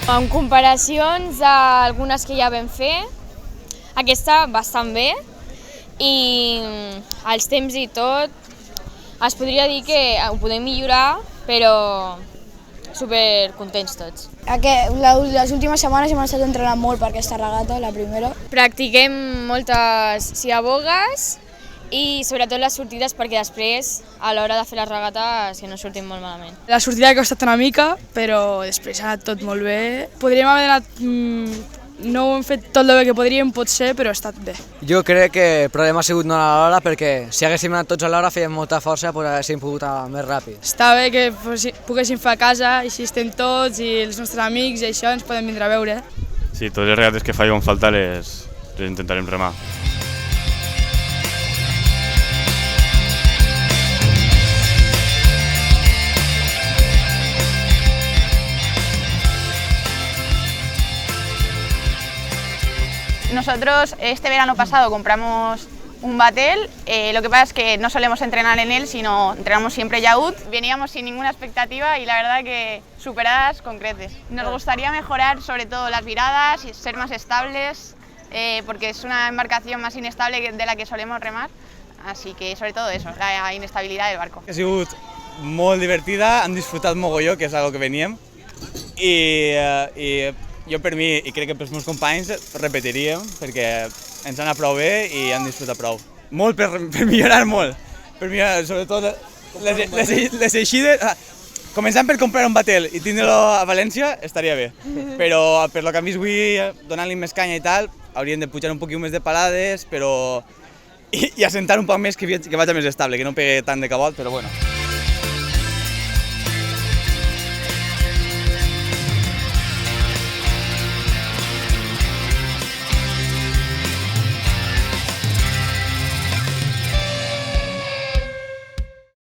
En comparacions a algunes que ja vam fer, aquesta bastant bé i els temps i tot es podria dir que ho podem millorar, però super contents tots. Les últimes setmanes hem estat entrenant molt per aquesta regata, la primera. Practiquem moltes ciabogues i sobretot les sortides perquè després, a l'hora de fer les regates, que no surtin molt malament. La sortida ha costat una mica, però després ha anat tot molt bé. Podríem haver anat... No ho hem fet tot el bé que podríem, potser, però ha estat bé. Jo crec que el problema ha sigut no anar a l'hora, perquè si haguéssim anat tots a l'hora fèiem molta força, però haguéssim pogut anar més ràpid. Està bé que poguéssim fer a casa, així estem tots i els nostres amics i això ens poden vindre a veure. Sí, totes les regates que fallem falta les intentarem remar. Nosotros este verano pasado compramos un batel, lo que pasa es que no solemos entrenar en él, sino entrenamos siempre yaut. Veníamos sin ninguna expectativa y la verdad que superadas con creces. Nos gustaría mejorar sobre todo las viradas y ser más estables, porque es una embarcación más inestable de la que solemos remar, así que sobre todo eso, la inestabilidad del barco. Ha sigut molt divertida, hem disfrutat mogolló, que és algo que veníem, i jo per mi, i crec que pels meus companys, repetiríem, perquè ens ha anat prou bé i hem disfrutat prou. Molt per millorar molt, per millorar, sobretot les eixides. Començant per comprar un batel i tindre-lo a València estaria bé, però per lo que hem vist avui, donant-li més canya i tal, hauríem de pujar un poquet més de palades, però i assentar un poc més que vagi més estable, que no pegue tant de cabot, però bueno.